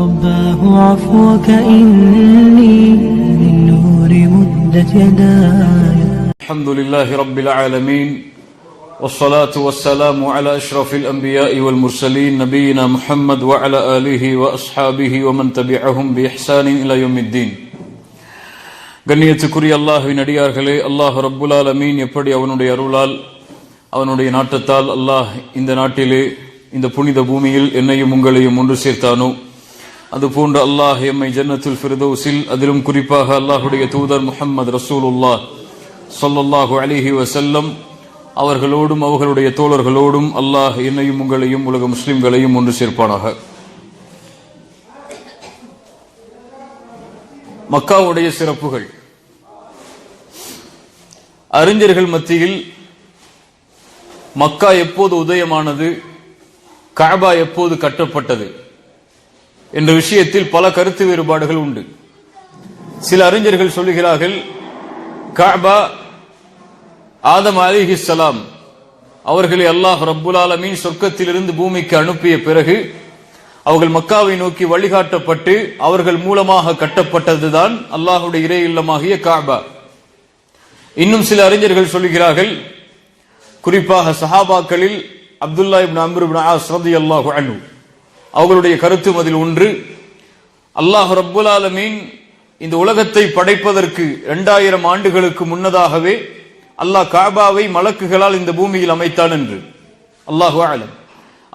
رباه عفوك إني من نور مدت يداي. الحمد لله رب العالمين والصلاة والسلام على أشرف الأنبياء والمرسلين نبينا محمد وعلى آله وأصحابه ومن تبعهم بإحسان إلى يوم الدين. கண்ணியத்துக்குரிய அல்லாஹ்வின் அடியார்களே, அல்லாஹ் ரப்புல் ஆலமீன் எப்படி அவனுடைய அருளால் அவனுடைய நாட்டத்தால் அல்லாஹ் இந்த நாட்டிலே இந்த புனித பூமியில் என்னையும் உங்களையும் ஒன்று சேர்த்தானோ, அதுபோன்று அல்லாஹ் எம்மை ஜன்னத்துல் ஃபிர்தௌஸில், அதிலும் குறிப்பாக அல்லாஹுடைய தூதர் முஹம்மது ரசூலுல்லாஹ் ஸல்லல்லாஹு அலைஹி வஸல்லம் அவர்களோடும் அவர்களுடைய தோழர்களோடும் அல்லாஹ் என்னையும் உங்களையும் உலக முஸ்லிம்களையும் ஒன்று சேர்ப்பானாக. மக்காவுடைய சிறப்புகள். அறிஞர்கள் மத்தியில் மக்கா எப்போது உதயமானது, கஅபா எப்போது கட்டப்பட்டது என்ற விஷயத்தில் பல கருத்து வேறுபாடுகள் உண்டு. சில அறிஞர்கள் சொல்லுகிறார்கள், கஅபா ஆதம் அலைஹிஸ்ஸலாம் அவர்களை அல்லாஹ் ரப்புல் ஆலமீன் சொர்க்கத்திலிருந்து பூமிக்கு அனுப்பிய பிறகு அவர்கள் மக்காவை நோக்கி வழிகாட்டப்பட்டு அவர்கள் மூலமாக கட்டப்பட்டதுதான் அல்லாஹுடைய இறை இல்லமாகிய கஅபா. இன்னும் சில அறிஞர்கள் சொல்லுகிறார்கள், குறிப்பாக சஹாபாக்களில் அப்துல்லா இப்னு அம்ர் இப்னு ஆஸ் ரலியல்லாஹு அன்ஹு அவர்களுடைய கருத்தும் அதில் ஒன்று. அல்லாஹ் ரப்புல் ஆலமீன் இந்த உலகத்தை படைப்பதற்கு 2000 ஆண்டுகளுக்கு முன்னதாகவே அல்லாஹ் கஅபாவை மலக்குகளால் இந்த பூமியில் அமைத்தான் என்று. அல்லாஹு அலம்.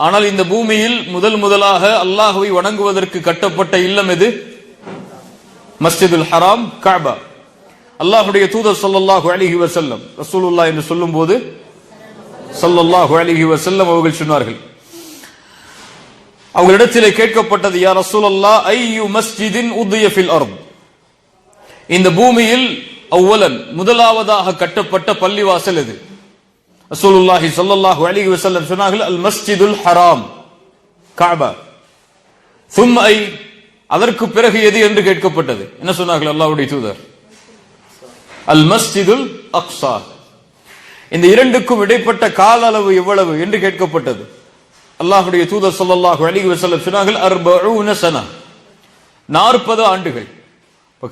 ஆனால் இந்த பூமியில் முதலாக அல்லாஹ்வை வணங்குவதற்கு கட்டப்பட்ட இல்லம் எது? மஸ்ஜிதுல் ஹராம், கஅபா. அல்லாஹ்வுடைய தூதர் ஸல்லல்லாஹு அலைஹி வஸல்லம், ரசூலுல்லாஹ் என்று சொல்லும்போது ஸல்லல்லாஹு அலைஹி வஸல்லம் அவர்கள் சொன்னார்கள், அவர்களிடத்திலே கேட்கப்பட்டது, யா ரசூலல்லாஹ் ஐயு மஸ்ஜிதின் உதிய ஃபில் அர்த், இந்த பூமியில் அவ்வலன் முதலாவதாக கட்டப்பட்ட பள்ளிவாசல் எது? ரசூலுல்லாஹி ஸல்லல்லாஹு அலைஹி வஸல்லம் சொன்னார்கள், அல் மஸ்ஜிதுல் ஹராம், கஅபா. சும்ம ஐ, அதற்கு பிறகு எது என்று கேட்கப்பட்டது. என்ன சொன்னார்கள் அல்லாஹ்வுடைய தூதர்? அல் மஸ்ஜிதுல் அக்ஸா. இந்த இரண்டுக்கும் இடைப்பட்ட கால அளவு எவ்வளவு என்று கேட்கப்பட்டது. அல்லாஹ்வுடைய தூதர் ஸல்லல்லாஹு அலைஹி வஸல்லம் சொன்னார்கள், 40 சனா, 40 ஆண்டுகள்.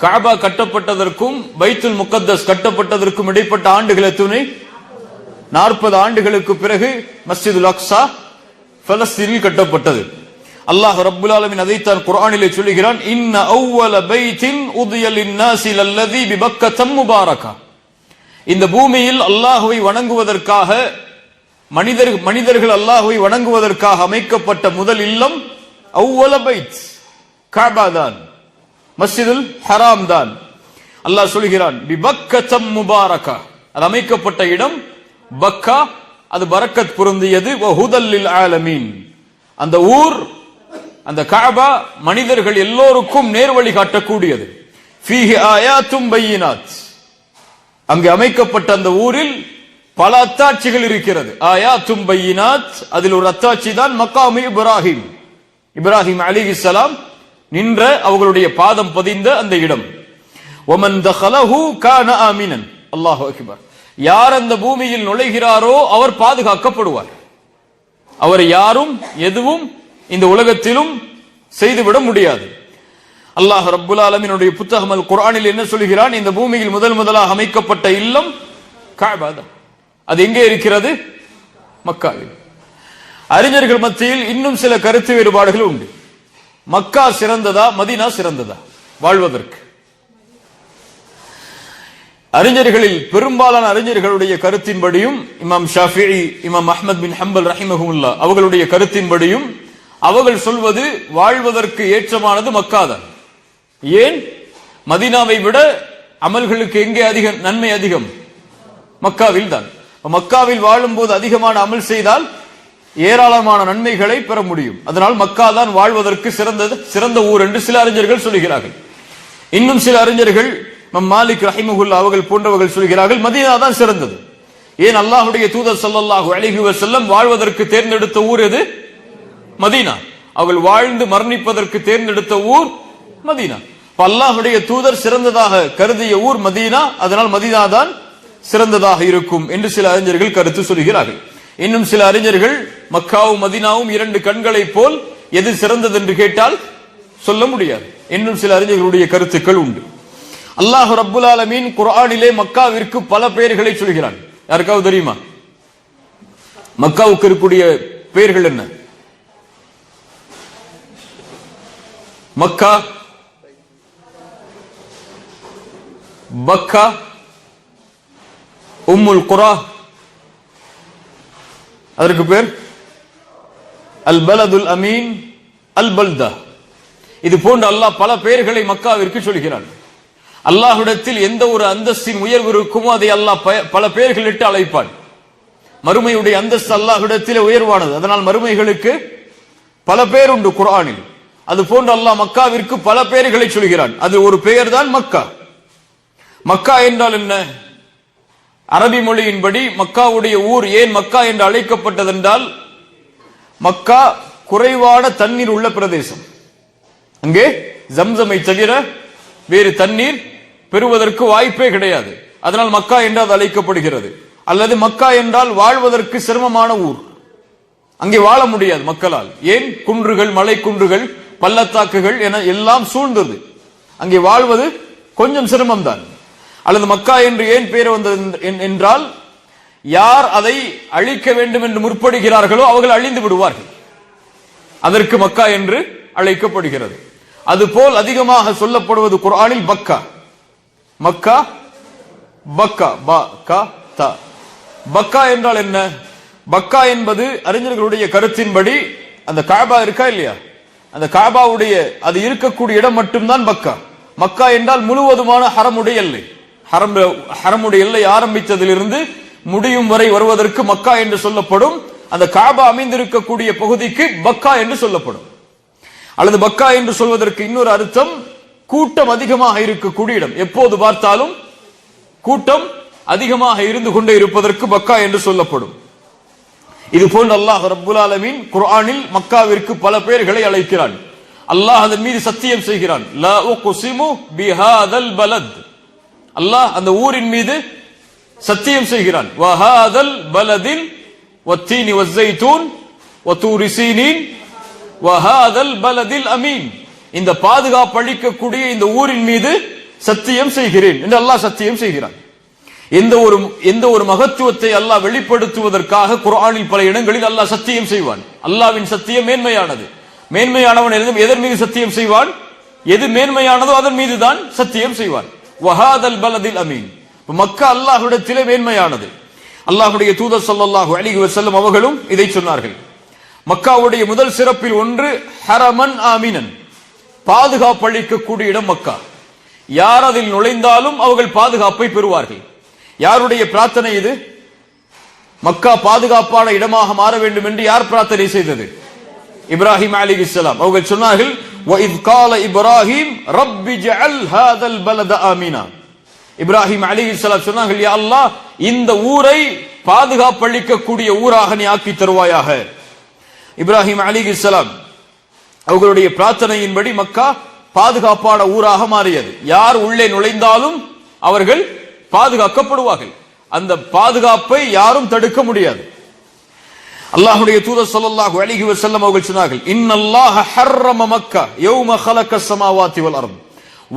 கஅபா கட்டப்பட்டதற்கும் பைத்துல் முகத்தஸ் கட்டப்பட்டதற்கும் இடைப்பட்ட ஆண்டுகள் எத்தனை? 40 ஆண்டுகளுக்கு பிறகு மஸ்ஜிதுல் அக்ஸா பலஸ்தீனில் கட்டப்பட்டது. அல்லாஹ் ரப்புல் ஆலமீன் அதைத்தான் குர்ஆனிலே சொல்லுகிறான், இன்ன அவ்வல பைத்தின் உதிய லின்னாஸி லல்லதி பிபக்கத முபாரகா. இந்த பூமியில் அல்லாஹ்வை வணங்குவதற்காக மனிதர்கள் அல்லாஹ்வை வணங்குவதற்காக அமைக்கப்பட்ட முதல் இல்லம் அவ்வல பைத் கஅபா தான், மஸ்ஜிதுல் ஹராம் தான். அல்லாஹ் சொல்கிறான், பிபக்கத முபாரகா, அது அமைக்கப்பட்ட இடம் பக்கா, அது பரக்கத் பொருந்தியது. வஹுதல் லில் ஆலமீன், அந்த ஊர், அந்த கஅபா மனிதர்கள் எல்லோருக்கும் நேர்வழி காட்டக்கூடியது. ஃபீஹி ஆயாத்தும் பையினாத், அங்கு அமைக்கப்பட்ட அந்த ஊரில் பல அத்தாட்சிகள் இருக்கிறது. ஆயாத்தும் பையினாத், அதில் ஒரு அத்தாட்சி தான் மக்காமு இப்ராஹிம், இப்ராஹிம் அலைஹிஸ்ஸலாம் நின்ற அவர்களுடைய பாதம் பதிந்த அந்த இடம். வமன் தഖலஹு கான ஆமினன். அல்லாஹு அக்பர். யார் அந்த பூமியில் நுழைகிறாரோ அவர் பாதுகாக்கப்படுவார். அவரை யாரும் எதுவும் இந்த உலகத்திலும் செய்துவிட முடியாது. அல்லாஹ் ரப்புல் ஆலமீனுடைய புத்தகம் அல் குர்ஆனில் என்ன சொல்கிறான்? இந்த பூமியில் முதலாக அமைக்கப்பட்ட இல்லம் கஅபா தான். அது எங்கே இருக்கிறது? மக்காவில். அறிஞர்கள் மத்தியில் இன்னும் சில கருத்து வேறுபாடுகள் உண்டு. மக்கா சிறந்ததா, மதீனா சிறந்ததா வாழ்வதற்கு? அறிஞர்களில் பெரும்பாலான அறிஞர்களுடைய கருத்தின்படியும், இமாம் ஷாஃபிஈ, இமாம் அஹ்மத் பின் ஹம்பல் ரஹிமஹுல்லாஹ் அவர்களுடைய கருத்தின்படியும் அவர்கள் சொல்வது வாழ்வதற்கு ஏற்றமானது மக்காதான். ஏன்? மதீனாவை விட அமல்களுக்கு எங்கே அதிகம் நன்மை அதிகம்? மக்காவில் தான். மக்காவில் வாழும் போது அதிகமான அமல் செய்தால் ஏராளமான நன்மைகளை பெற முடியும். அதனால் மக்கா தான் வாழ்வதற்கு சிறந்த ஊர் என்று சில அறிஞர்கள் சொல்கிறார்கள். இன்னும் சில அறிஞர்கள், மாலிக் ரஹிமஹுல்லாஹ் அவர்கள் போன்றவர்கள் சொல்கிறார்கள், மதீனா தான் சிறந்தது. ஏன்? அல்லாஹ்வுடைய தூதர் ஸல்லல்லாஹு அலைஹி வஸல்லம் வாழ்வதற்கு தேர்ந்தெடுத்த ஊர் எது? மதீனா. அவர்கள் வாழ்ந்து மரணிப்பதற்கு தேர்ந்தெடுத்த ஊர் மதீனா. அல்லாஹ்வுடைய தூதர் சிறந்ததாக கருதிய ஊர் மதீனா, அதனால் மதீனா தான் சிறந்ததாக இருக்கும் என்று சில அறிஞர்கள் கருத்து சொல்கிறார்கள். இன்னும் சில அறிஞர்கள் மக்காவும் மதீனாவும் இரண்டு கண்களை போல், எது சிறந்தது என்று கேட்டால் சொல்ல முடியாது. இன்னும் சில அறிஞர்களுடைய கருத்துக்கள் உண்டு. அல்லாஹ் ரப்புல் ஆலமீன் குர்ஆனிலே மக்காவிற்கு பல பெயர்களை சொல்கிறான். யாருக்காவது தெரியுமா மக்காவுக்கு இருக்கக்கூடிய பெயர்கள் என்ன? மக்கா, பக்கா, உம்முல் குரா, அதற்கு பேர் அல் பலதுல் அமீன், அல் பல்தா. இது போன்று அல்லாஹ் பல பெயர்களை மக்காவிற்கு சொல்கிறான். அல்லாஹ்விடத்தில் எந்த ஒரு அந்தஸ்தின் உயர்வு இருக்குமோ அதை அல்லாஹ் பல பெயர்களிட்டு அழைப்பான். மறுமையுடைய அந்தஸ்து அல்லாஹ்விடத்தில் உயர்வானது. அதனால் மறுமைகளுக்கு பல பேர் உண்டு குர்ஆனில். அது போன்று அல்லாஹ் மக்காவிற்கு பல பெயர்களை சொல்கிறான். அது ஒரு பெயர் தான் மக்கா. மக்கா என்றால் என்ன? அரபி மொழியின்படி மக்காவுடைய ஊர் ஏன் மக்கா என்று அழைக்கப்பட்டதென்றால், மக்கா குறைவான தண்ணீர் உள்ள பிரதேசம். அங்கே ஜம்சமை தவிர வேறு தண்ணீர் பெறுவதற்கு வாய்ப்பே கிடையாது. அதனால் மக்கா என்று அது அழைக்கப்படுகிறது. அல்லது மக்கா என்றால் வாழ்வதற்கு சிரமமான ஊர், அங்கே வாழ முடியாது மக்களால். ஏன்? குன்றுகள், மலை குன்றுகள், பள்ளத்தாக்குகள் என எல்லாம் சூழ்ந்தது. அங்கே வாழ்வது கொஞ்சம் சிரமம்தான். அல்லது மக்கா என்று ஏன் பெயர் வந்தது என்றால், யார் அதை அழிக்க வேண்டும் என்று முற்படுகிறார்களோ அவர்கள் அழிந்து விடுவார்கள். அதற்கு மக்கா என்று அழைக்கப்படுகிறது. அதுபோல் அதிகமாக சொல்லப்படுவது குர்ஆனில் பக்கா. மக்கா, பக்கா, பக்கா, தா. பக்கா என்றால் என்ன? பக்கா என்பது அறிஞர்களுடைய கருத்தின்படி அந்த காபா இருக்கா இல்லையா, அந்த காபாவுடைய அது இருக்கக்கூடிய இடம் மட்டும்தான் பக்கா. மக்கா என்றால் முழுவதுமான ஹரமுடைய எல்லை. ஹரமுடைய எல்லை ஆரம்பித்ததிலிருந்து முடியும் வரை வருவதற்கு மக்கா என்று சொல்லப்படும். அந்த காபா அமைந்திருக்கக்கூடிய பகுதிக்கு பக்கா என்று சொல்லப்படும். அல்லது பக்கா என்று சொல்வதற்கு இன்னொரு அர்த்தம் கூட்டம் அதிகமாக இருக்கக்கூடிய இடம். எப்போது பார்த்தாலும் கூட்டம் அதிகமாக இருந்து கொண்டே இருப்பதற்கு பக்கா என்று சொல்லப்படும். இது போன்று அல்லாஹ் ரப்புல் ஆலமீன் குர்ஆனில் மக்காவிற்கு பல பெயர்களை அழைக்கிறான். அல்லாஹ் அதன் மீது சத்தியம் செய்கிறான். லா உக்ஸிமு பிஹாதல் பலத். அல்லாஹ் அந்த ஊரின் மீது சத்தியம் செய்கிறான். வஹாதல் பலதில் வத்தீனி வஸ்ஸைத்தூன் வதூரி சீனின் வஹாதல் பலதில் அமீன். இந்த பாதுகாப்பு அளிக்கக்கூடிய இந்த ஊரின் மீது சத்தியம் செய்கிறேன் என்று அல்லாஹ் சத்தியம் செய்கிறான். எந்த ஒரு மகத்துவத்தை அல்லாஹ் வெளிப்படுத்துவதற்காக குர்ஆனில் பல இடங்களில் அல்லாஹ் சத்தியம் செய்வான். அல்லாஹ்வின் சத்தியம் மேன்மையானது. மேன்மையானவன் எதன் மீது சத்தியம் செய்வான்? எது மேன்மையானதோ அதன் மீது தான் சத்தியம் செய்வான். வஹாதல் பலதில் அமீன். மக்கா அல்லாஹ்விடத்திலே மேன்மையானது. அல்லாஹ்வுடைய தூதர் ஸல்லல்லாஹு அலைஹி வஸல்லம் அவர்களும் இதை சொன்னார்கள். மக்காவுடைய முதல் சிறப்பில் ஒன்று ஹரமன் ஆமினன், பாதுகாப்பு அளிக்கக்கூடிய இடம் மக்கா. யார் அதில் நுழைந்தாலும் அவர்கள் பாதுகாப்பை பெறுவார்கள். யாருடைய பிரார்த்தனை இது? மக்கா பாதுகாப்பான இடமாக மாற வேண்டும் என்று யார் பிரார்த்தனை செய்தது? இப்ராஹிம் அலைஹிஸ்ஸலாம். அவர்கள் சொன்னார்கள், வஇத் கால இப்ராஹிம் ரப்பி ஜஅல் ஹாதல் பலத ஆமினா. இப்ராஹிம் அலைஹிஸ்ஸலாம் சொன்னார்கள், யா அல்லாஹ், இந்த ஊரை பாதுகாப்பு அளிக்கக்கூடிய ஊராக நீ ஆக்கி தருவாயாக. இப்ராஹிம் அலைஹிஸ்ஸலாம் அவர்களுடைய பிரார்த்தனையின்படி மக்கா பாதுகாப்பான ஊராக மாறியது. யார் உள்ளே நுழைந்தாலும் அவர்கள் பாதுகாக்கப்படுவார்கள். அந்த பாதுகாப்பை யாரும் தடுக்க முடியாது. அல்லாஹ்வுடைய தூதர் ஸல்லல்லாஹு அலைஹி வஸல்லம் அவர்கள் சொன்னார்கள், இன்னல்லாஹ ஹர்ரம மக்கா யௌம ஹலகஸ் ஸமாவாதி வல் அர்த்.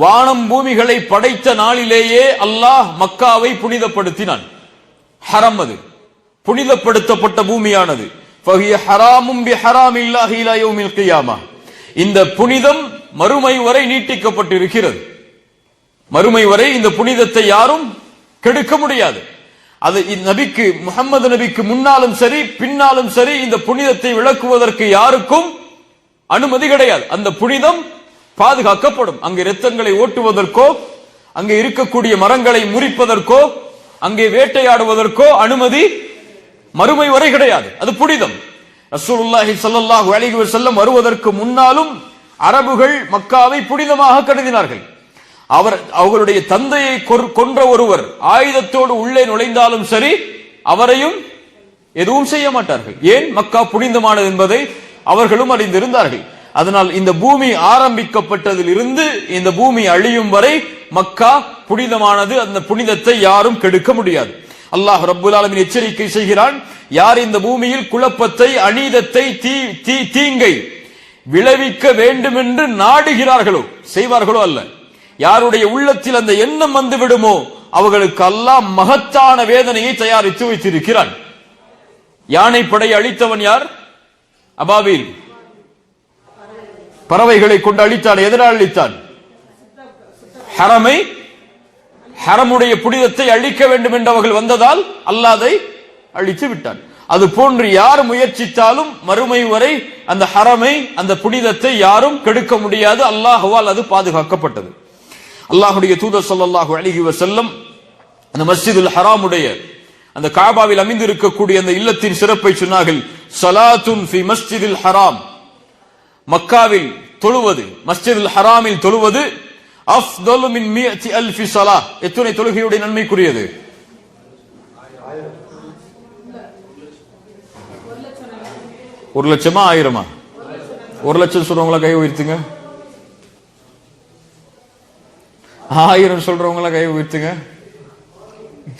வானம் பூமிகளை படைத்த நாளிலேயே அல்லாஹ் மக்காவை புனிதப்படுத்தினான். ஹரம், அது புனிதப்படுத்தப்பட்ட பூமியானது. ஃபஹிய ஹராமும் பிஹராமில்லாஹி இலா யௌமில் கியாமா. இந்த புனிதம் மறுமை வரை நீட்டிக்கப்பட்டிருக்கிறது. மறுமை வரை இந்த புனிதத்தை யாரும் கெடுக்க முடியாது. அது நபிக்கு, முஹம்மது நபிக்கு முன்னாலும் சரி பின்னாலும் சரி இந்த புனிதத்தை விளக்குவதற்கு யாருக்கும் அனுமதி கிடையாது. அந்த புனிதம் பாதுகாக்கப்படும். அங்கே இரத்தங்களை ஓட்டுவதற்கோ, அங்கே இருக்கக்கூடிய மரங்களை முறிப்பதற்கோ, அங்கே வேட்டையாடுவதற்கோ அனுமதி மறுமை வரை கிடையாது. அது புனிதம். ரசூலுல்லாஹி ஸல்லல்லாஹு அலைஹி வஸல்லம் வருவதற்கு முன்னாலும் அரபுகள் மக்காவை புனிதமாக கருதினார்கள். அவர்களுடைய தந்தையை கொன்ற ஒருவர் ஆயுதத்தோடு உள்ளே நுழைந்தாலும் சரி அவரையும் எதுவும் செய்ய மாட்டார்கள். ஏன்? மக்கா புனிதமானது என்பதை அவர்களும் அறிந்திருந்தார்கள். அதனால் இந்த பூமி ஆரம்பிக்கப்பட்டதில் இருந்து இந்த பூமி அழியும் வரை மக்கா புனிதமானது. அந்த புனிதத்தை யாரும் கெடுக்க முடியாது. அல்லாஹ் ரப்புல் ஆலமீன் எச்சரிக்கை செய்கிறான், யார் இந்த பூமியில் குழப்பத்தை, அநீதத்தை, தீங்கை விளைவிக்க வேண்டும் என்று நாடுகிறார்களோ, செய்வார்களோ அல்ல, யாருடைய உள்ளத்தில் அந்த எண்ணம் வந்து விடுமோ அவர்களுக்கு அல்லாஹ் மகத்தான வேதனையை தயாரித்து வைத்திருக்கிறான். யானை படையை அழித்தவன் யார்? அபாவில். பறவைகளை கொண்டு அழித்தான். எதனால் அழித்தான்? ஹரமுடைய புனிதத்தை அழிக்க வேண்டும் என்று அவர்கள் வந்ததால் அல்லாஹ் அதை அழித்து விட்டான். அது போன்று யார் முயற்சித்தாலும் மறுமை வரை அந்த ஹரமை, அந்த புனிதத்தை யாரும் கெடுக்க முடியாது. அல்லாஹ்வால் அது பாதுகாக்கப்பட்டது. அல்லாஹ்வுடைய தூதர் ஸல்லல்லாஹு அலைஹி வஸல்லம் அந்த மஸ்ஜிதுல் ஹராமுடைய அந்த காபாவில் அமைந்திருக்கக்கூடிய அந்த இல்லத்தின் சிறப்பை சொன்னார்கள். ஸலாத்துன் ஃபி மஸ்ஜிதில் ஹராம், மக்காவில் தொழுவது, மஸ்ஜிதுல் ஹராமில் தொழுவது அஃதலு மின் மிஅத்தி அல்ஃபி ஸலாஹ், எத்தனை தொழுகையுடைய நன்மைக்குரியது? 1,00,000 1000? 1,00,000 சொல்றவங்களா கை உயர்த்துங்க. 1000 சொல்றவங்களா கை உயர்த்துங்க.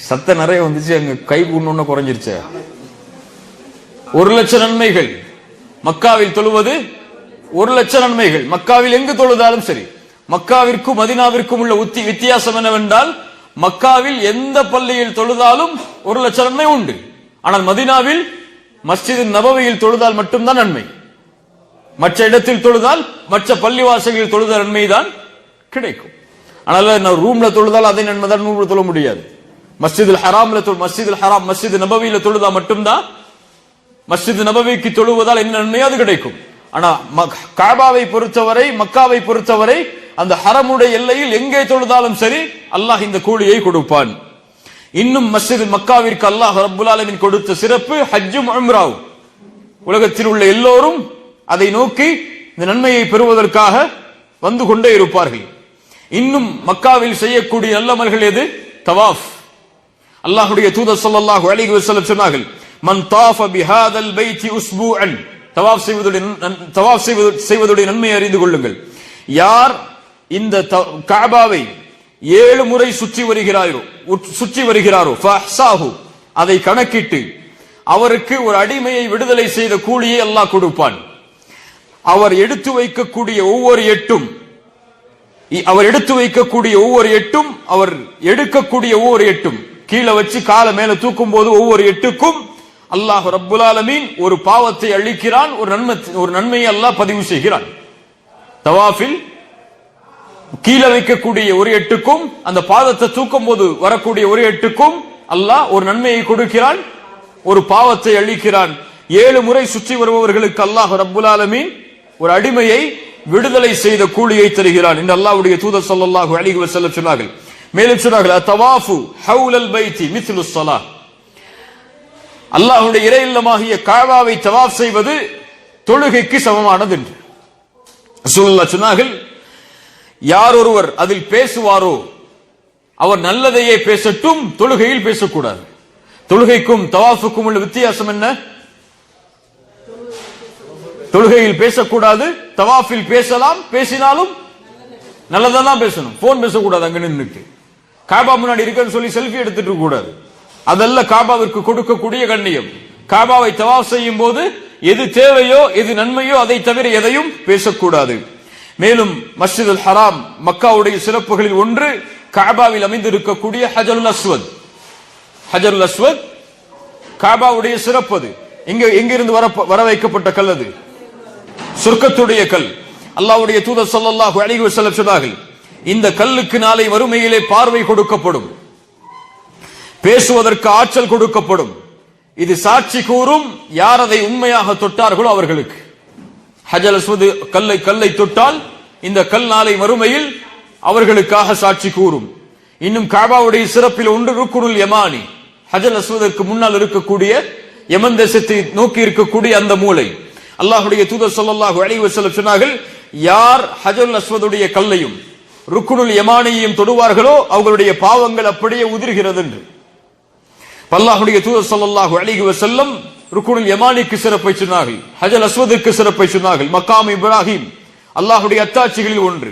சத்த நிறைய வந்துச்சு, அங்க கை கூடணும்னு குறைஞ்சிருச்சு. 1,00,000 நன்மைகள். மக்காவில் தொழுவது 1,00,000 நன்மைகள். மக்காவில் எங்கு தொழுதாலும் சரி. மக்காவிற்கும் மதீனாவிற்கும் உள்ள வித்தியாசம் என்னவென்றால், மக்காவில் எந்த பள்ளியில் தொழுதாலும் 1,00,000 நன்மை உண்டு. ஆனால் மதீனாவில் மஸ்ஜித் நபவியில் தொழுதால் மட்டும்தான் நன்மை. மற்ற இடத்தில் தொழுதால், மற்ற பள்ளிவாசல்களில் தொழுத நன்மை தான் கிடைக்கும். ஆனால் ரூம்ல தொழுதால் அதே நன்மை தான் ரூம்ல தொழ முடியாது. மஸ்ஜிதுல் ஹராம், மஸ்ஜித் நபவியில தொழுதா மட்டும்தான், மஸ்ஜித் நபவிக்கு தொழுவதால் என்ன நன்மையோ அது கிடைக்கும். ஆனா காபாவை பொறுத்தவரை, மக்காவை பொறுத்தவரை அந்த ஹரமுடைய எல்லையில் எங்கே தொழுதாலும் சரி அல்லாஹ் இந்த கூலியை கொடுப்பான். இன்னும் மஸ்ஜித் மக்காவிற்கு அல்லாஹ் ரப்புல் ஆலமீன் கொடுத்த சிறப்பு ஹஜ்ஜும் உம்ராவும். உலகத்தில் உள்ள எல்லோரும் அதை நோக்கி இந்த நன்மையை பெறுவதற்காக வந்து கொண்டே இருப்பார்கள். இன்னும் மக்காவில் செய்யக்கூடிய நல்லமல்கள் எது? தவாஃப். அல்லாஹ்வுடைய தூதர் ஸல்லல்லாஹு அலைஹி வஸல்லம் சொன்னார்கள், மன் தாஃப பிஹாதல் பைத்தி உஸ்பூஅன், தவாஃப் செய்வதுடைய நன்மையை அறிந்து கொள்ளுங்கள். யார் இந்த கஅபாவை 7 முறை சுற்றி வருகிறாரோ ஃபஹ்சாஹு, அதை கணக்கிட்டு அவருக்கு ஒரு அடிமையை விடுதலை செய்த கூலியை அல்லாஹ் கொடுப்பான். அவர் எடுத்து வைக்கக்கூடிய ஒவ்வொரு எட்டும், அவர் எடுக்கக்கூடிய ஒவ்வொரு எட்டும், கீழே வச்சு காலை மேல தூக்கும் போது ஒவ்வொரு எட்டுக்கும் அல்லாஹ் ரப்புல் ஆலமீன் ஒரு பாவத்தை அழிக்கிறான், ஒரு நன்மையை அல்லாஹ் பதிவு செய்கிறான். தவாஃபில் கீழே வைக்கக்கூடிய ஒரு எட்டுக்கும், அந்த பாதத்தை தூக்கும் போது வரக்கூடிய ஒரு எட்டுக்கும் அல்லாஹ் ஒரு நன்மையை கொடுக்கிறான், ஒரு பாவத்தை அழிக்கிறான். 7 முறை சுற்றி வருபவர்களுக்கு அல்லாஹ் ரப்புல் ஆலமீன் ஒரு அடிமையை விடுதலை செய்த கூலியை தருகிறான் என்று அல்லாஹ்வுடைய தூதர் ஸல்லல்லாஹு அலைஹி வஸல்லம் சொன்னார்கள். மேலும் சொன்னார்கள், அத்தவாஃபு ஹவுலல் பைத்தி மிஸ்லு ஸலாஹ், அல்லாஹ்வுடைய இறை இல்லமாகிய கஅபாவை தவாஃப் செய்வது தொழுகைக்கு சமமானது என்று ரசூலுல்லாஹ் சொன்னார்கள். யார் ஒருவர் அதில் பேசுவாரோ அவர் நல்லதையே பேசட்டும், தொழுகையில் பேசக்கூடாது. தொழுகைக்கும் தவாஃபுக்கும் உள்ள வித்தியாசம் என்ன? தொழுகையில் பேசக்கூடாது, தவாஃபில் பேசலாம், பேசினாலும் நல்லதெல்லாம் பேசணும். போன் பேசக்கூடாது. அங்க நின்றுட்டு காபா முன்னாடி இருக்குன்னு சொல்லி செல்ஃபி எடுத்துட்டு கூடாது. அதல்ல காபாவிற்கு கொடுக்கக்கூடிய கண்ணியம். காபாவை தவாஃப் செய்யும் போது எது தேவையோ, எது நன்மையோ அதை தவிர எதையும் பேசக்கூடாது. மேலும் மஸ்ஜிதுல் ஹராம் மக்காவுடைய சிறப்புகளில் ஒன்று காபாவில் அமைந்திருக்கக்கூடிய ஹஜருல் அஸ்வத். காபாவுடைய சிறப்பு. எங்கிருந்து வர வைக்கப்பட்ட கல் அது? சொர்க்கத்துடைய கல். அல்லாஹ்வுடைய தூதர் ஸல்லல்லாஹு அலைஹி வஸல்லம் சொன்னார்கள், இந்த கல்லுக்கு நாளை வறுமையிலே பார்வை கொடுக்கப்படும், பேசுவதற்கு ஆற்றல் கொடுக்கப்படும். இது சாட்சி கூறும் யார் அதை உண்மையாக தொட்டார்களோ அவர்களுக்கு. ஹஜர் அஸ்வத் கல்லை தொட்டால் இந்த கல் நாளை மறுமையில் அவர்களுக்காக சாட்சி கூறும். இன்னும் காபாவுடைய சிறப்பில் ஒன்று ருக்குனுல் யமானி, ஹஜர் அஸ்வதற்கு முன்னால் இருக்கக்கூடிய யமன் தேசத்தை நோக்கி இருக்கக்கூடிய அந்த மூலை. அல்லாஹ்வுடைய தூதர் ஸல்லல்லாஹு அலைஹி வஸல்லம் சொன்னார்கள், யார் ஹஜருல் அஸ்வதுடைய கல்லையும் ருக்குனுல் யமானியையும் தொடுவார்களோ அவர்களுடைய பாவங்கள் அப்படியே உதிர்கிறது என்று. அல்லாஹ்வுடைய தூதர் ஸல்லல்லாஹு அலைஹி வஸல்லம் ருக்குனுல் யமானிக்கு சிறப்பை சொன்னார்கள், ஹஜர் அஸ்வதுக்கு சிறப்பை சொன்னார்கள். மக்காம் இப்ராஹிம் அல்லாஹ்வுடைய அத்தாட்சிகளில் ஒன்று.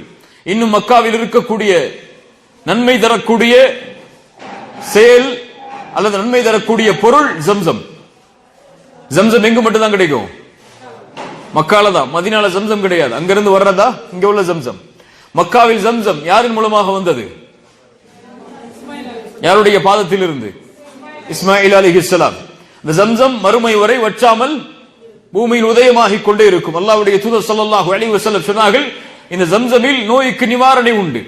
இன்னும் மக்காவில் இருக்கக்கூடிய நன்மை தரக்கூடிய செயல் அல்லது நன்மை தரக்கூடிய பொருள் ஜம்சம். ஜம்சம் எங்கு மட்டும்தான் கிடைக்கும்? மக்கால தான், மதீனால ஜம்சம் கிடையாது. அங்கிருந்து வர்றதா இங்க உள்ள ஜம்சம். மக்காவில் ஜம்சம் யாரின் மூலமாக வந்தது? யாருடைய பாதத்தில் இருந்து? இஸ்மாயில் அலைஹிஸ்ஸலாம். இந்த ஜம்சம் மறுமை வரை வற்றாமல் பூமியில் உதயமாகிக் கொண்டே இருக்கும். அல்லாஹ்வுடைய தூதர் ஸல்லல்லாஹு அலைஹி வஸல்லம் சொன்னார்கள், இந்த ஜம்சமில் நோய்க்கு நிவாரணை உண்டு.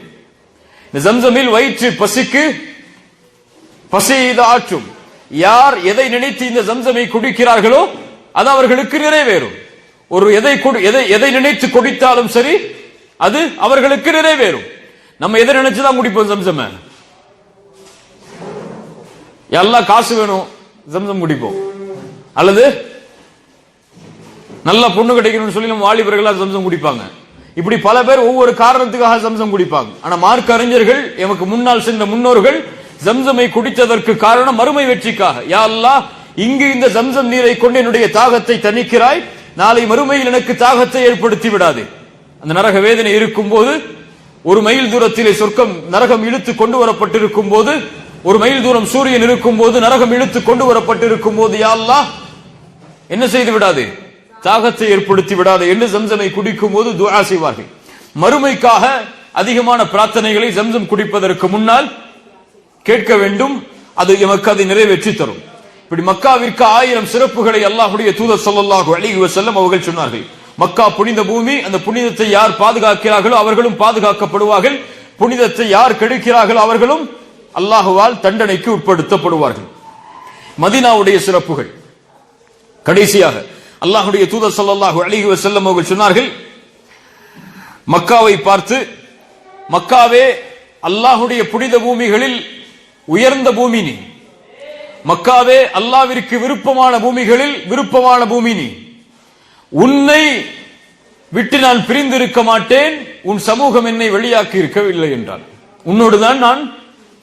இந்த ஜம்சமில் வயிற்று பசிக்கு பசியை ஆற்றும். யார் எதை நினைத்து இந்த ஜம்சமை குடிக்கிறார்களோ அது அவர்களுக்கு நிறைவேறும். ஒரு எதை நினைத்து குடித்தாலும் சரி அது அவர்களுக்கு நிறைவேறும். நம்ம எதை நினைச்சுதான் குடிப்போம் ஜம்சம? எல்லாம் காசு வேணும் ஜம்சம் குடிப்போம், அல்லது நல்ல பொண்ணு கிடைக்கணும்னு சொல்லி நம்ம வாலிபர்கள் ஜம்சம் குடிப்பாங்க. இப்படி பல பேர் ஒவ்வொரு காரணத்துக்காக ஜம்சம் குடிப்பாங்க. ஆனா மார்க்க அறிஞர்கள், எமக்கு முன்னால் சென்ற முன்னோர்கள் ஜம்சமை குடித்ததற்கு காரணம் மறுமை வெற்றிக்காக. யா அல்லாஹ், இங்கு இந்த ஜம்சம் நீரை கொண்டு என்னுடைய தாகத்தை தணிக்கிறாய், நாளை மறுமையில் எனக்கு தாகத்தை ஏற்படுத்தி விடாது. அந்த நரக வேதனை இருக்கும் போது, ஒரு மைல் தூரத்திலே சொர்க்கம் நரகம் இழுத்து கொண்டு வரப்பட்டிருக்கும் போது, ஒரு மைல் தூரம் சூரியன் இருக்கும் போது நரகம் இழுத்து கொண்டு வரப்பட்டிருக்கும் போது, யா அல்லாஹ் என்ன செய்து விடாது? தாகத்தை ஏற்படுத்தி விடாது என்று ஜம்சமை குடிக்கும் போது துஆ செய்வார்கள். மறுமைக்காக அதிகமான பிரார்த்தனைகளை ஜம்சம் குடிப்பதற்கு முன்னால் கேட்க வேண்டும். அது எமக்கு அதை நிறைவேற்றி தரும். இப்படி மக்காவிற்கு 1000 சிறப்புகளை அல்லாஹ்வுடைய தூதர் ஸல்லல்லாஹு அலைஹி வஸல்லம் அவர்கள் சொன்னார்கள். மக்கா புனித பூமி, அந்த புனிதத்தை யார் பாதுகாக்கிறார்களோ அவர்களும் பாதுகாக்கப்படுவார்கள். புனிதத்தை யார் கெடுக்கிறார்களோ அவர்களும் அல்லாஹ்வால் தண்டனைக்கு உட்படுத்தப்படுவார்கள். மதீனாவுடைய சிறப்புகள். கடைசியாக அல்லாஹ்வுடைய தூதர் ஸல்லல்லாஹு அலைஹி வஸல்லம் அவர்கள் சொன்னார்கள், மக்காவை பார்த்து, மக்காவே அல்லாஹ்வுடைய புனித பூமிகளில் உயர்ந்த பூமி நீ, மக்காவே அல்லாஹ்விற்கு விருப்பமான பூமிகளில் விருப்பமான பூமி நீ, உன்னை விட்டு நான் பிரிந்திருக்க மாட்டேன், உன் சமூகம் என்னை வெளியாக்கி இருக்கவில்லை என்றார். உன்னோடுதான் நான்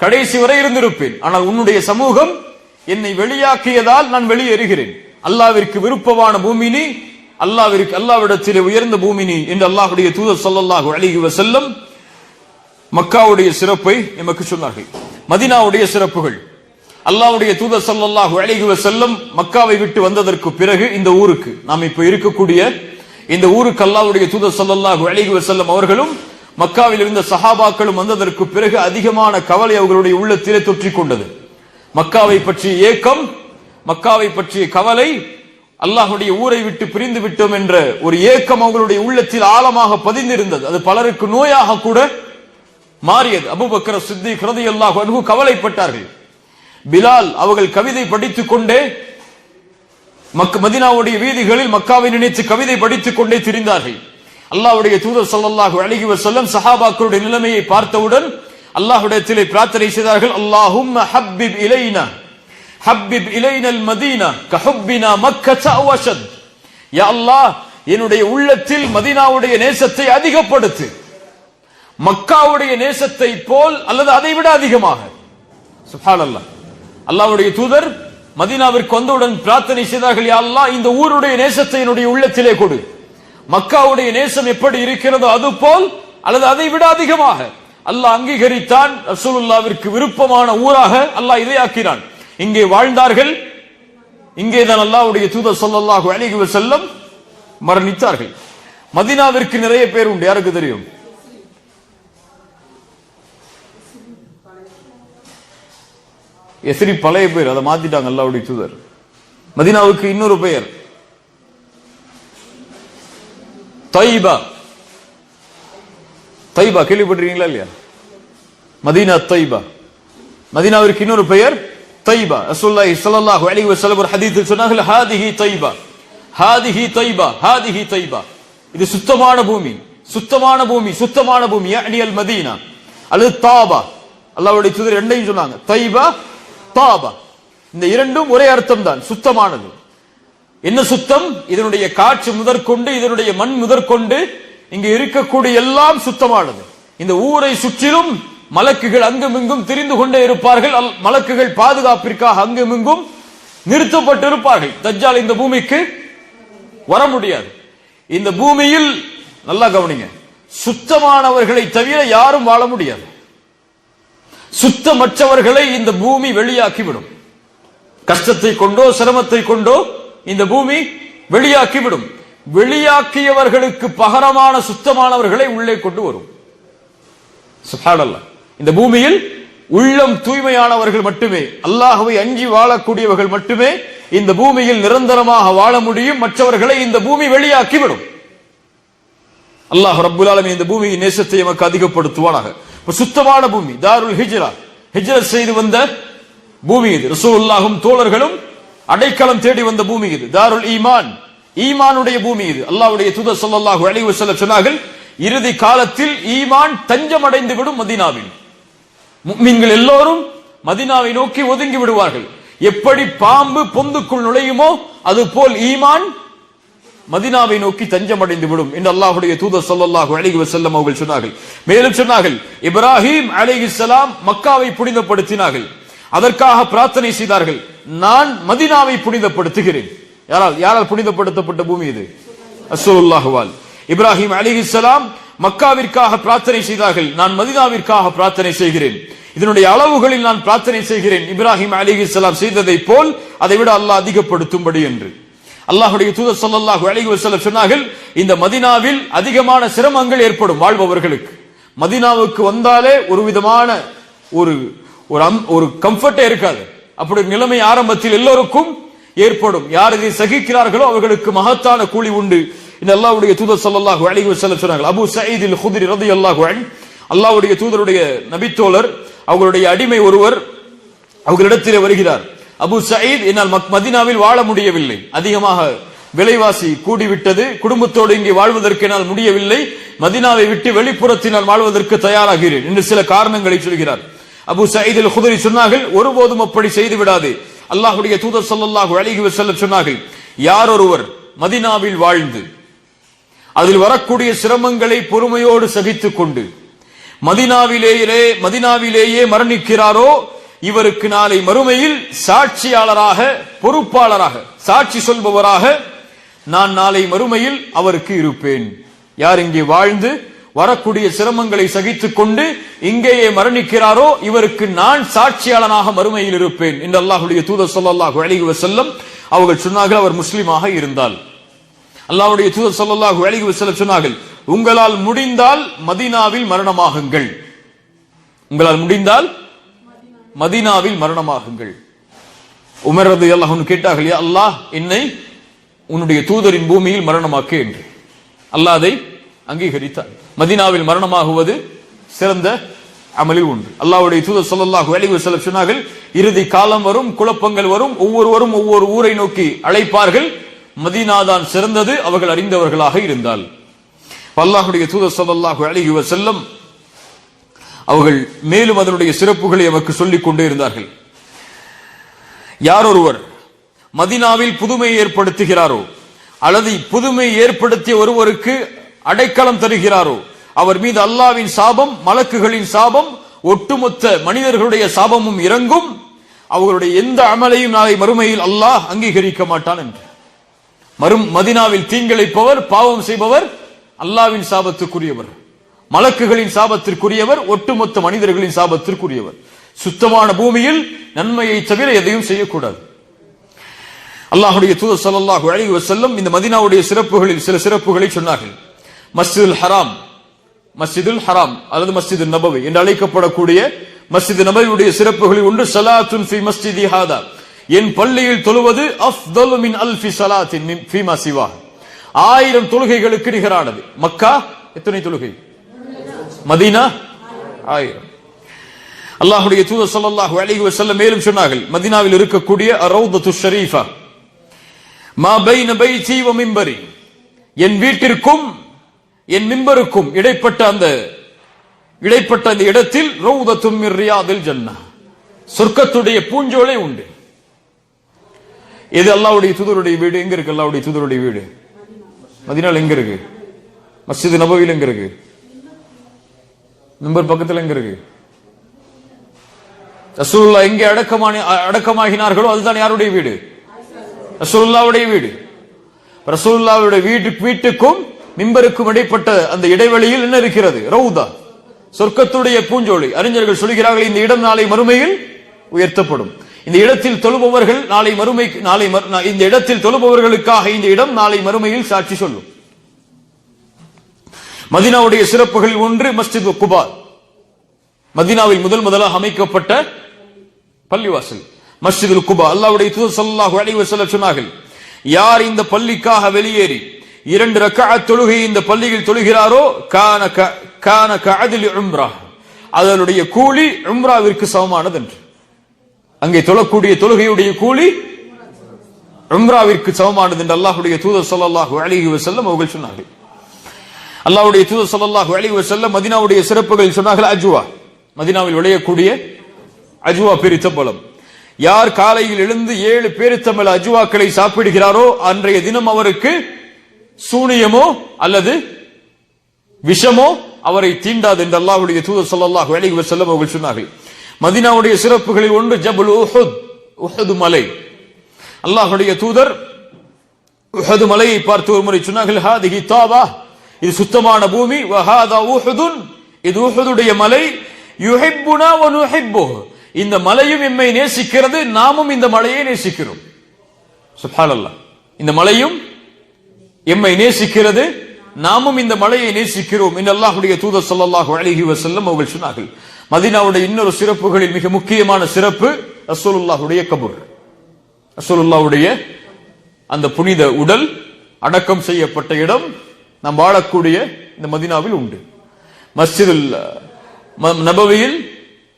கடைசி வரை இருந்திருப்பேன், ஆனால் உன்னுடைய சமூகம் என்னை வெளியாக்கியதால் நான் வெளியேறுகிறேன். அல்லாஹ்விற்கு விருப்பமான பூமி நீ, அல்லாஹ்விடத்திலே உயர்ந்த பூமி நீ என்று அல்லாஹ்வுடைய தூதர் ஸல்லல்லாஹு அலைஹி வஸல்லம் மக்காவுடைய சிறப்பை நமக்கு சொன்னார்கள். மதீனாவுடைய சிறப்புகள். அல்லாஹ்வுடைய தூதர் ஸல்லல்லாஹு அலைஹி வஸல்லம் மக்காவை விட்டு வந்ததற்கு பிறகு இந்த ஊருக்கு, நாம் இப்ப இருக்கக்கூடிய இந்த ஊருக்கு அல்லாஹ்வுடைய தூதர் ஸல்லல்லாஹு அலைஹி வஸல்லம் அவர்களும் மக்காவில் இருந்த சஹாபாக்களும் வந்ததற்கு பிறகு அதிகமான கவலை அவர்களுடைய உள்ளத்திலே தொற்றிக் கொண்டது. மக்காவை பற்றிய ஏக்கம், மக்காவை பற்றிய கவலை, அல்லாஹ்வுடைய ஊரை விட்டு பிரிந்து விட்டோம் என்ற ஒரு ஏக்கம் அவர்களுடைய உள்ளத்தில் ஆழமாக பதிந்திருந்தது. அது பலருக்கு நோயாக கூட மாறியது. அபூபக்கர் சித்திக் ரலியல்லாஹு அன்ஹு கவலைப்பட்டார்கள். பிலால் அவர்கள் கவிதை படித்துக் கொண்டே மதீனாவுடைய வீதிகளில் மக்காவை நினைத்து கவிதை படித்துக் கொண்டே திரிந்தார்கள். அல்லாஹ்வுடைய தூதர் ஸல்லல்லாஹு அலைஹி வஸல்லம் சஹாபாக்களுடைய நிலைமையை பார்த்தவுடன் அல்லாஹ்விடத்திலே பிரார்த்தனை செய்தார்கள், அல்லாஹும்ம ஹப்பிப் இலைனா ஹப்பிப் இலைனல் மதீனா கஹுப்பினா மக்கா வ அஷத். யா அல்லாஹ், என்னுடைய உள்ளத்தில் மதீனாவுடைய நேசத்தை அதிகப்படுத்து, மக்காவுடைய நேசத்தை போல் அல்லது அதை விட அதிகமாக. சுப்ஹானல்லாஹ். அல்லாஹ்வுடைய தூதர் மதீனாவிற்கு வந்தவுடன் பிரார்த்தனை செய்தார்கள், யா அல்லாஹ், இந்த ஊருடைய நேசத்தை என்னுடைய உள்ளத்திலே கொடு, மக்காவுடைய நேசம் எப்படி இருக்கிறதோ அது போல் அல்லது அதை விட அதிகமாக. அல்லாஹ் அங்கீகரித்தான். ரசூலுல்லாஹ்விற்கு விருப்பமான ஊராக அல்லாஹ் இதை ஆக்கினான். இங்கே வாழ்ந்தார்கள், இங்கேதான் அல்லாஹ்வுடைய தூதர் ஸல்லல்லாஹு அலைஹி வஸல்லம் மரணித்தார்கள். மதீனாவிற்கு நிறைய பேர் உண்டு. யாருக்கு தெரியும்? எஸ்ரி பழைய பேர், அதை மாத்திட்டாங்க அல்லாஹ்வுடைய தூதர். மதீனாவுக்கு இன்னொரு பெயர் தைபா. தைபா கேள்விப்பட்டிருக்கீங்களா இல்லையா? மதீனா தைபா. மதீனாவிற்கு இன்னொரு பெயர் தைபா. ரசூலுல்லாஹி ஸல்லல்லாஹு அலைஹி வஸல்லம் ஒரு ஹதீஸில் சொன்னார்கள், ஹாதிஹி தைபா, ஹாதிஹி தைபா, ஹாதிஹி தைபா. இது சுத்தமான பூமி, சுத்தமான பூமி, சுத்தமான பூமி. யஅனி அல் மதீனா அல்லது தாபா. அல்லாஹ்வுடைய தூதர் ரெண்டையும் சொன்னாங்க, தைபா தாபா. இந்த இரண்டும் ஒரே அர்த்தம் தான், சுத்தமானது. என்ன சுத்தம்? இதனுடைய காற்று முதற்கொண்டு, இதனுடைய மண் முதற்கொண்டு, இங்கு இருக்கக்கூடிய எல்லாம் சுத்தமானது. இந்த ஊரை சுற்றிலும் மலக்குகள் அங்குமிங்கும் திரிந்து கொண்டே இருப்பார்கள். மலக்குகள் பாதுகாப்பிற்காக அங்குமிங்கும் நிறுத்தப்பட்டிருப்பார்கள். தஜ்ஜால் இந்த பூமிக்கு வர முடியாது. இந்த பூமியில் நல்லா கவனிங்க, சுத்தமானவர்களை தவிர யாரும் வாழ முடியாது. சுத்தமற்றவர்களை இந்த பூமி வெளியாக்கிவிடும். கஷ்டத்தை கொண்டோ சிரமத்தை கொண்டோ இந்த பூமி வெளியாக்கிவிடும். வெளியாக்கியவர்களுக்கு பகரமான சுத்தமானவர்களை உள்ளே கொண்டு வரும். சுப்ஹானல்லாஹ். இந்த பூமியில் உள்ளம் தூய்மையானவர்கள் மட்டுமே, அல்லாஹ்வை அஞ்சி வாழக்கூடியவர்கள் மட்டுமே இந்த பூமியில் நிரந்தரமாக வாழ முடியும். மற்றவர்களை இந்த பூமி வெளியாக்கிவிடும். அல்லாஹ் ரப்புல் ஆலமீன் இந்த பூமியின் நேசத்தை நமக்கு அதிகப்படுத்துவானாக. சுத்தமான பூமி, தாருல் ஹிஜ்ரா, ஹிஜ்ரத் செய்து வந்த பூமி இது. ரசூலுல்லாஹும் தோழர்களும் அடைக்கலம் தேடி வந்த பூமி இது. தாருல் ஈமான், ஈமானுடைய பூமி இது. அல்லாஹ்வுடைய தூதர் ஸல்லல்லாஹு அலைஹி வஸல்லம் சொன்னார்கள், இறுதி காலத்தில் ஈமான் தஞ்சம் அடைந்து விடும் மதீனாவில். முஃமின்கள் எல்லோரும் மதீனாவை நோக்கி ஒதுங்கி விடுவார்கள். எப்படி பாம்பு பொந்துக்குள் நுழையுமோ அதுபோல் ஈமான் மதீனாவை நோக்கி தஞ்சம் அடைந்து விடும் என்று அல்லாஹ்வுடைய தூதர் ஸல்லல்லாஹு அலைஹி வஸல்லம் அவர்கள் சொன்னார்கள். மேலும் சொன்னார்கள், இப்ராஹிம் அலைஹிஸ்ஸலாம் மக்காவை புனிதப்படுத்தினார்கள். அதற்காக பிரார்த்தனை செய்தார்கள், நான் மதீனாவை புனிதப்படுத்துகிறேன். யாரால் புனிதப்படுத்தப்பட்ட பூமி இது? ரசூலுல்லாஹ்வால். இப்ராஹிம் அலைஹிஸ்ஸலாம் மக்காவிற்காக பிரார்த்தனை செய்தார்கள், நான் மதீனாவிற்காக பிரார்த்தனை செய்கிறேன். இதனுடைய அளவுகளில் நான் பிரார்த்தனை செய்கிறேன் இப்ராஹிம் அலைஹிஸ்ஸலாம் செய்ததை போல் அதை விட அல்லாஹ் அதிகப்படுத்தும்படி என்று. அல்லாஹ்வுடைய தூதர் ஸல்லல்லாஹு அலைஹி வஸல்லம் சொன்னார்கள், இந்த மதீனாவில் அதிகமான சிரமங்கள் ஏற்படும் வாழ்பவர்களுக்கு. மதீனாவுக்கு வந்தாலே ஒரு விதமான ஒரு கம்ஃபர்ட்டே இருக்காது. அப்படி நிலைமை ஆரம்பத்தில் எல்லோருக்கும் ஏற்படும். யார் இதை சகிக்கிறார்களோ அவர்களுக்கு மகத்தான கூலி உண்டு. இந்த அல்லாஹ்வுடைய தூதர் ஸல்லல்லாஹு அலைஹி வஸல்லம் சொன்னார்கள். அபூ சயீத் அல் குத்ரி ரலியல்லாஹு அன்ஹு, அல்லாஹ்வுடைய தூதருடைய நபித்தோழர், அவர்களுடைய அடிமை ஒருவர் அவர்களிடத்திலே வருகிறார். அபூ சயீத், என்னால் மதீனாவில் வாழ முடியவில்லை, அதிகமாக விலைவாசி கூடிவிட்டது, குடும்பத்தோடு இங்கே வாழ்வதற்கு என்னால் முடியவில்லை, மதீனாவை விட்டு வெளிப்புறத்தினால் வாழ்வதற்கு தயாராகிறேன் என்று சில காரணங்களை சொல்கிறார். அபூ சயீத் அல் குத்ரி சொன்னார்கள், ஒருபோதும் அப்படி செய்து விடாது. அல்லாஹ்வுடைய தூதர் ஸல்லல்லாஹு அலைஹி வஸல்லம் சொன்னார்கள், யார் ஒருவர் மதீனாவில் வாழ்ந்து அதில் வரக்கூடிய சிரமங்களை பொறுமையோடு சகித்துக் கொண்டு மதீனாவிலேயே மரணிக்கிறாரோ இவருக்கு நாளை மறுமையில் சாட்சியாளராக, பொறுப்பாளராக, சாட்சி சொல்பவராக நான் நாளை மறுமையில் அவருக்கு இருப்பேன். யார் இங்கே வாழ்ந்து வரக்கூடிய சிரமங்களை சகித்துக் கொண்டு இங்கேயே மரணிக்கிறாரோ இவருக்கு நான் சாட்சியாளனாக மறுமையில் இருப்பேன் என்று அல்லாஹ்வுடைய தூதர் ஸல்லல்லாஹு அலைஹி வஸல்லம் அவர்கள் சொன்னார்கள். அவர் முஸ்லிமாக இருந்தால். அல்லாஹ்வுடைய தூதர் ஸல்லல்லாஹு அலைஹி வஸல்லம் சொன்னார்கள், உங்களால் முடிந்தால் மதீனாவில் மரணமாகுங்கள். உங்களால் முடிந்தால் மதீனாவில் மரணமாகுங்கள். உமர் ரலியல்லாஹு அன்ஹு கேட்டார்கள், யா அல்லாஹ், என்னை உன்னுடைய தூதரின் பூமியில் மரணமாக்கு என்று. அல்லாஹ் அதை அங்கீகரித்தார். மதீனாவில் மரணமாகுவது சிறந்த அமலில் ஒன்று. அல்லாஹ்வுடைய தூதர் ஸல்லல்லாஹு அலைஹி வஸல்லம் சொன்னார்கள், இறுதி காலம் வரும், குழப்பங்கள் வரும், ஒவ்வொருவரும் ஒவ்வொரு ஊரை நோக்கி அழைப்பார்கள், மதீனா தான் சிறந்தது அவர்கள் அறிந்தவர்களாக இருந்தால். அல்லாஹ்வுடைய தூதர் ஸல்லல்லாஹு அலைஹி வஸல்லம் அவர்கள் மேலும் அதனுடைய சிறப்புகளை நமக்கு சொல்லிக் கொண்டே இருந்தார்கள். யார் ஒருவர் மதீனாவில் புதுமை ஏற்படுத்துகிறாரோ அல்லது புதுமை ஏற்படுத்திய ஒருவருக்கு அடைக்கலம் தருகிறாரோ அவர் மீது அல்லாஹ்வின் சாபம், மலக்குகளின் சாபம், ஒட்டுமொத்த மனிதர்களுடைய சாபமும் இறங்கும். அவர்களுடைய எந்த அமலையும் நாளை மறுமையில் அல்லாஹ் அங்கீகரிக்க மாட்டான் என்று. மதீனாவில் தீங்கிழைப்பவர், பாவம் செய்பவர் அல்லாஹ்வின் சாபத்துக்குரியவர், மலக்குகளின் சாபத்திற்குரியவர், ஒட்டுமொத்த மனிதர்களின் சாபத்திற்குரியவர். சுத்தமான பூமியில் நன்மையை தவிர எதையும் செய்யக்கூடாது. அல்லாஹ்வுடைய தூதர் ஸல்லல்லாஹு அலைஹி வஸல்லம் இந்த மதீனாவுடைய சிறப்புகளில் சில சிறப்புகளை சொன்னார்கள். மஸ்ஜிதுல் ஹராம் அல்லது மஸ்ஜிதுன் நபவி என்று அழைக்கப்படக்கூடிய மஸ்ஜித் நபவியுடைய சிறப்புகளில் ஒன்று ஸலாத்துன் ஃபீ மஸ்ஜிதி ஹாதா, என் பள்ளியில் தொழுவது அஃதலு மின் அல்ஃபி ஸலாத்தின் ஃபீமா சிவா, 1000 தொழுகைகளுக்கு நிகரானது. மக்கா எத்தனை தொழுகை? மதீனா 1000. அல்லாஹ்வுடைய தூதர் ஸல்லல்லாஹு அலைஹி வஸல்லம் மேலும் சொன்னார்கள், மதீனாவில் இருக்கக்கூடிய ரௌதத்து ஷரீஃபா மா பைன பைதி வ மிம்பரி, என் வீட்டிற்கும் என் மிம்பருக்கும் இடைப்பட்ட அந்த இடத்தில் ரௌதத்தும் மின் ரியாதில் ஜன்னah, சொர்க்கத்துடைய பூஞ்சோலை உண்டு. இது அல்லாஹ்வுடைய தூதருடைய வீடு. எங்க இருக்கு அல்லாஹ்வுடைய தூதருடைய வீடு? மதீனால எங்க இருக்கு? மஸ்ஜித் நபவியில் எங்க இருக்கு? மிம்பர் பக்கத்தில் எங்க இருக்கு? ரசூலுல்லாஹ் எங்கே அடக்கமாகினார்களோ அதுதான் யாருடைய வீடு? ரசூலுல்லாஹ்வுடைய வீடு. ரசூலுல்லாஹ்வுடைய வீட்டுக்கும் மிம்பருக்கும் இடைப்பட்ட அந்த இடைவெளியில் என்ன இருக்கிறது? ரௌதா, சொர்க்கத்துடைய பூஞ்சோலை. அறிஞர்கள் சொல்கிறார்கள், இந்த இடம் நாளை மறுமையில் உயர்த்தப்படும். இந்த இடத்தில் தொழுபவர்கள் இந்த இடத்தில் தொழுபவர்களுக்காக இந்த இடம் நாளை மறுமையில் சாட்சி சொல்லும். மதீனாவுடைய சிறப்புகளில் ஒன்று மஸ்ஜித் குபா, மதீனாவில் முதலாக அமைக்கப்பட்ட பள்ளிவாசல் மஸ்ஜிதுல் குபா. அல்லாஹ்வுடைய தூதர் ஸல்லல்லாஹு அலைஹி வஸல்லம் சொன்னார்கள், யார் இந்த பள்ளிக்காக வெளியேறி 2 ரக்அத் தொழுகை இந்த பள்ளியில் தொழுகிறாரோ கான கஅத்லி உம்ரா, அதனுடைய கூலி உம்ராவிற்கு சமமானது என்று. அங்கே தொழக்கூடிய தொழுகையுடைய கூலி உம்ராவிற்கு சமமானது என்று அல்லாஹ்வுடைய தூதர் ஸல்லல்லாஹு அலைஹி வஸல்லம் அவர்கள் சொன்னார்கள். அல்லாஹ்வுடைய தூதர் ஸல்லல்லாஹு அலைஹி வஸல்லம் மதீனாவுடைய சிறப்புகளில் சொன்னார்கள், அஜ்வா, மதீனாவில் விளையக்கூடிய அஜ்வா பேரித்தம்பழம். யார் காலையில் எழுந்து 7 பேரித்தம்பழ அஜ்வாக்களை சாப்பிடுகிறாரோ அன்றைய தினம் அவருக்கு சூனியமோ அல்லது விஷமோ அவரை தீண்டாது என்று அல்லாஹ்வுடைய தூதர் ஸல்லல்லாஹு அலைஹி வஸல்லம் அவர்கள் சொன்னார்கள். மதீனாவுடைய சிறப்புகளில் ஒன்று ஜபல் உஹுத், உஹுத் மலை. அல்லாஹ்வுடைய தூதர் உஹுத் மலையை பார்த்து ஒரு முறை சொன்னார்கள், ஹாதிஹி தாபா, இது சுத்தமான பூமி, வ ஹாதா உஹுதுன், இது உஹுதுடைய மலை, யுஹிப்புனா வ நுஹிப்புஹு, இந்த மலையும் எம்மை நேசிக்கிறது, நாமும் இந்த மலையை நேசிக்கிறோம். சுப்ஹானல்லாஹ், இந்த மலையும் எம்மை நேசிக்கிறது, நாமும் இந்த மலையை நேசிக்கிறோம் என்று அல்லாஹ்வுடைய தூதர் ஸல்லல்லாஹு அலைஹி வஸல்லம் அவர்கள் சொன்னார்கள். மதீனாவுடைய இன்னொரு சிறப்புகளில் மிக முக்கியமான சிறப்பு ரசூலுல்லாஹ்வுடைய கபர். ரசூலுல்லாஹ்வுடைய அந்த புனித உடல் அடக்கம் செய்யப்பட்ட இடம் நாம் வாழக்கூடிய இந்த மதீனாவில் உண்டு. மஸ்ஜிதுல் நபவியில்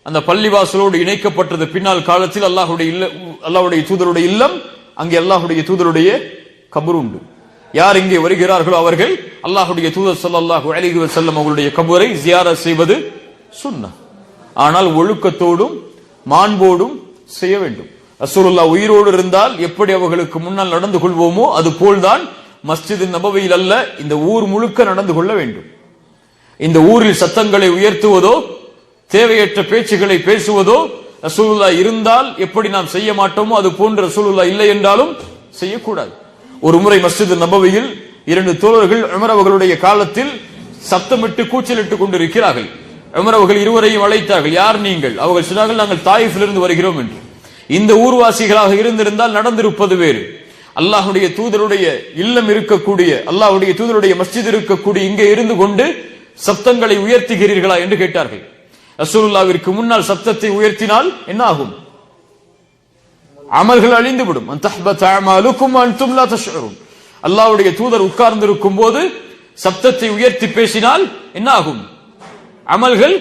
அந்த பள்ளிவாசலோடு இணைக்கப்பட்டது பின்னால் காலத்தில் அல்லாஹ்வுடைய தூதருடைய இல்லம், அங்கே அல்லாஹ்வுடைய தூதருடைய கபர் உண்டு. யார் இங்கே வருகிறார்களோ அவர்கள் அல்லாஹ்வுடைய தூதர் ஸல்லல்லாஹு அலைஹி வஸல்லம் அவர்களுடைய கபரை ஜியாரத் செய்வது சுன்னah. ஆனால் ஒழுக்கத்தோடும் மாண்போடும் செய்ய வேண்டும். ரசூலுல்லாஹ் உயிரோடு இருந்தால் எப்படி அவர்களுக்கு முன்னால் நடந்து கொள்வோமோ அது போல்தான் மஸ்ஜித் நபவியில் அல்ல, இந்த ஊர் முழுக்க நடந்து கொள்ள வேண்டும். இந்த ஊரில் சத்தங்களை உயர்த்துவதோ தேவையற்ற பேச்சுகளை பேசுவதோ ரசூலுல்லாஹ் இருந்தால் எப்படி நாம் செய்ய மாட்டோமோ அது போன்று ரசூலுல்லாஹ் இல்லை என்றாலும் செய்யக்கூடாது. ஒரு முறை மஸ்ஜித் நபவியில் 2 தோழர்கள் உமர் அவர்களுடைய காலத்தில் சத்தமிட்டு கூச்சலிட்டுக் கொண்டிருக்கிறார்கள். உமர் அவர்கள் இருவரையும் அழைத்தார்கள், யார் நீங்கள்? அவர்கள் சொன்னார்கள், நாங்கள் தாயிஃபிலிருந்து வருகிறோம் என்று. இந்த ஊர்வாசிகளாக இருந்திருந்தால் நடந்திருப்பது வேறு. அல்லாஹ்வுடைய தூதருடைய இல்லம் இருக்கக்கூடிய, அல்லாஹ்வுடைய தூதருடைய மஸ்ஜித் இருக்கக்கூடிய இங்கே இருந்து கொண்டு சப்தங்களை உயர்த்துகிறீர்களா என்று கேட்டார்கள். ரசூலுல்லாஹ்விற்கு முன்னால் சப்தத்தை உயர்த்தினால் என்ன ஆகும்? அமல்கள் அழிந்துவிடும். அல்லாஹ்வுடைய தூதர் உட்கார்ந்து இருக்கும் போது சப்தத்தை உயர்த்தி பேசினால் என்ன ஆகும்? அமல்கள்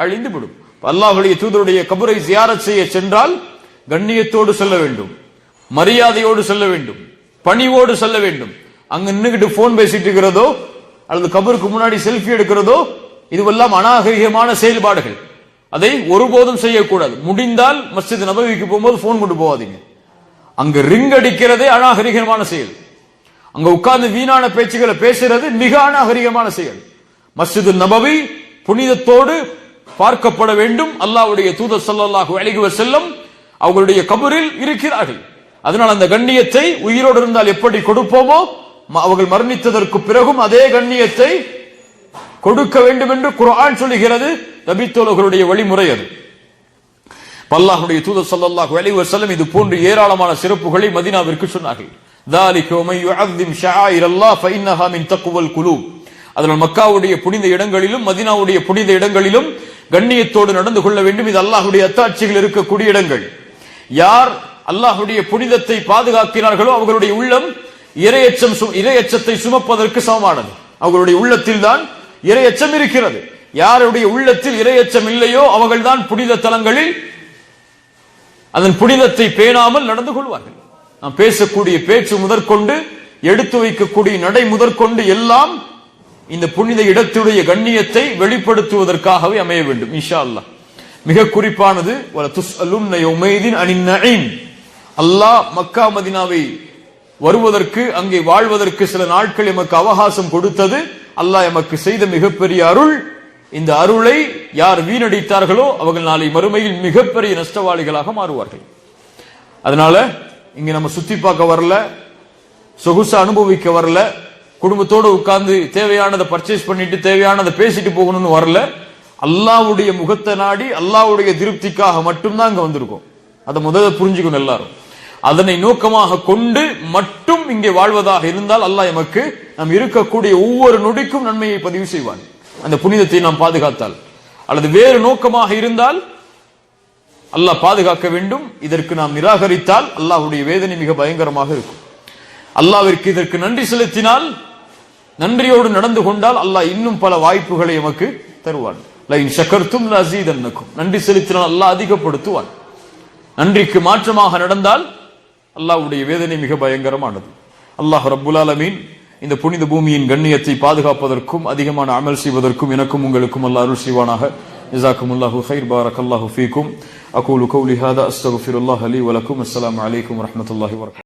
அழிந்துவிடும். அல்லாஹ்வுடைய தூதருடைய கபரை ஜியாரத் செய்ய சென்றால் கண்ணியத்தோடு செல்ல வேண்டும், மரியாதையோடு செல்ல வேண்டும், பணிவோடு செல்ல வேண்டும். அங்க நின்னுகிட்டு போன் பேசிட்டு இருக்கிறதோ அல்லது கபருக்கு முன்னாடி செல்ஃபி எடுக்கிறதோ இதுவெல்லாம் அநாகரிகமான செயல்பாடுகள். அதை ஒருபோதும் செய்யக்கூடாது. முடிந்தால் மஸ்ஜித் நபவிக்கு போகும்போது போன் கொண்டு போவாதீங்க. அங்க ரிங் அடிக்கிறதே அநாகரிகமான செயல். அங்க உட்கார்ந்து வீணான பேச்சுகளை பேசுறது மிக அநாகரிகமான செயல். மஸ்ஜித் நபவி புனிதத்தோடு பார்க்கப்பட வேண்டும். அல்லாஹ்வுடைய தூதர் ஸல்லல்லாஹு அலைஹி வஸல்லம் அவர்களுடைய கபரில் இருக்கிறார்கள். அதனால் அந்த கண்ணியத்தை உயிரோடு இருந்தால் எப்படி கொடுப்போமோ அவர்கள் மரணித்ததற்கு பிறகும் அதே கண்ணியத்தை கொடுக்க வேண்டும் என்று குர்ஆன் சொல்லுகிறது. நபித்தோழர்களுடைய வழிமுறை அது. அல்லாஹ்வுடைய தூதர் ஸல்லல்லாஹு அலைஹி வஸல்லம் இது போன்று ஏராளமான சிறப்புகளை மதீனாவிற்கு சொன்னார்கள். ذَلِكَ وَمَن يُعَظِّمْ شَعَائِرَ اللَّهِ فَإِنَّهَا مِن تَقْوَى الْقُلُوبِ. அதனால் மக்காவுடைய புனித இடங்களிலும் மதீனாவுடைய புனித இடங்களிலும் கண்ணியத்தோடு நடந்து கொள்ள வேண்டும். இது அல்லாஹ்வுடைய அத்தாட்சிகள் இருக்கக்கூடிய இடங்கள். யார் அல்லாஹ்வுடைய புனிதத்தை பாதுகாக்கிறார்களோ அவர்களுடைய உள்ளம் இறையச்சத்தை சுமப்பதற்கு சமமானது. அவர்களுடைய உள்ளத்தில் தான் இறையச்சம் இருக்கிறது. யாருடைய உள்ளத்தில் இறையச்சம் இல்லையோ அவர்கள்தான் புனித தலங்களில் அதன் புனிதத்தை பேணாமல் நடந்து கொள்வார்கள். நாம் பேசக்கூடிய பேச்சு முதற்கொண்டு எடுத்து வைக்கக்கூடிய நடை முதற்கொண்டு எல்லாம் இந்த புனித இடத்துடைய கண்ணியத்தை வெளிப்படுத்துவதற்காகவே அமைய வேண்டும் இன்ஷா அல்லாஹ். மிக குறிப்பானது அல்லாஹ் மக்கா மதீனாவை வருவதற்கு அங்கே வாழ்வதற்கு சில நாட்கள் எமக்கு அவகாசம் கொடுத்தது. அல்லாஹ் எமக்கு செய்த மிகப்பெரிய அருள். இந்த அருளை யார் வீணடித்தார்களோ அவர்கள் நாளை மறுமையில் மிகப்பெரிய நஷ்டவாளிகளாக மாறுவார்கள். அதனால இங்க நம்ம சுத்தி பார்க்க வரல, சொகுச அனுபவிக்க வரல, குடும்பத்தோடு உட்கார்ந்து தேவையானதை பர்ச்சேஸ் பண்ணிட்டு தேவையானதை பேசிட்டு போகணும்னு வரல. அல்லாஹ்வுடைய முகத்தை நாடி அல்லாஹ்வுடைய திருப்திக்காக மட்டும்தான் அங்க வந்திருக்கோம். அதை முதல்ல புரிஞ்சுக்கணும் எல்லாரும். அதனை நோக்கமாக கொண்டு மட்டும் இங்கே வாழ்வதாக இருந்தால் அல்லாஹ் எமக்கு நாம் இருக்கக்கூடிய ஒவ்வொரு நொடிக்கும் நன்மையை பதிவு செய்வான். அந்த புனிதத்தை நாம் பாதுகாத்தால், அல்லது வேறு நோக்கமாக இருந்தால் அல்லாஹ் பாதுகாக்க வேண்டும். இதற்கு நாம் நிராகரித்தால் அல்லாஹ்வுடைய வேதனை மிக பயங்கரமாக இருக்கும். அல்லாஹ்விற்கு இதற்கு நன்றி செலுத்தினால், நன்றியோடு நடந்து கொண்டால் அல்லாஹ் இன்னும் பல வாய்ப்புகளை எமக்கு தருவான். லைன் ஷக்கர்தும் லஸீதன்னக்கும், நன்றி செலுத்தினால் அல்லாஹ் அதிகப்படுத்துவான். நன்றிக்கு மாற்றமாக நடந்தால் அல்லாஹ்வுடைய வேதனை மிக பயங்கரமானது. அல்லாஹ் ரப்புல் ஆலமீன் இந்த புனித பூமியின் கண்ணியத்தை பாதுகாப்பதற்கும் அதிகமான அமல் செய்வதற்கும் எனக்கும் உங்களுக்கும் அல்லாஹ் அருள் செய்வானாக. ஜஸாக்குமுல்லாஹு கைர், பாரக்கல்லாஹு ஃபீக்கும். அகூலு கௌலி ஹாதா அஸ்தக்ஃபிருல்லாஹ லீ வ லக்கும். அஸ்ஸலாமு அலைக்கும் வரஹ்மத்துல்லாஹி வபரகாத்துஹு.